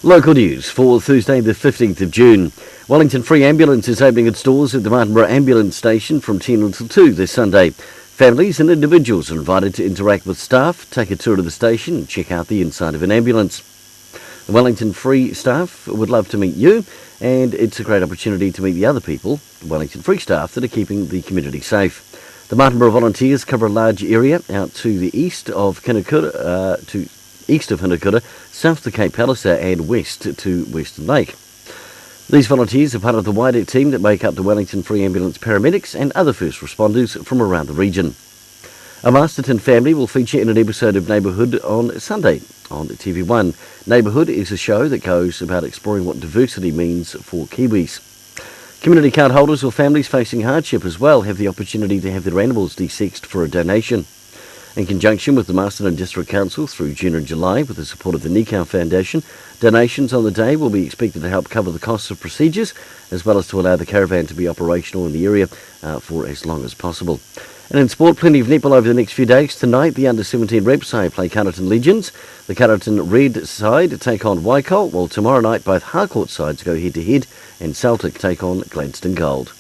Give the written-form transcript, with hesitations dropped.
Local news for Thursday the 15th of June. Wellington Free Ambulance is opening its doors at the Martinborough Ambulance Station from 10 until 2 this Sunday. Families and individuals are invited to interact with staff, take a tour of the station and check out the inside of an ambulance. The Wellington Free staff would love to meet you, and it's a great opportunity to meet the other people, the Wellington Free staff, that are keeping the community safe. The Martinborough volunteers cover a large area out to the east of Hinakura, south to Cape Palliser and west to Western Lake. These volunteers are part of the wider team that make up the Wellington Free Ambulance paramedics and other first responders from around the region. A Masterton family will feature in an episode of Neighbourhood on Sunday on TV1. Neighbourhood is a show that goes about exploring what diversity means for Kiwis. Community card holders or families facing hardship as well have the opportunity to have their animals desexed for a donation. In conjunction with the Masterton District Council through June and July, with the support of the Nikau Foundation, donations on the day will be expected to help cover the costs of procedures, as well as to allow the caravan to be operational in the area for as long as possible. And in sport, plenty of netball over the next few days. Tonight, the under-17 Rep side play Carterton Legends. The Carterton Red side take on Waikato, while tomorrow night both Harcourt sides go head-to-head and Celtic take on Gladstone Gold.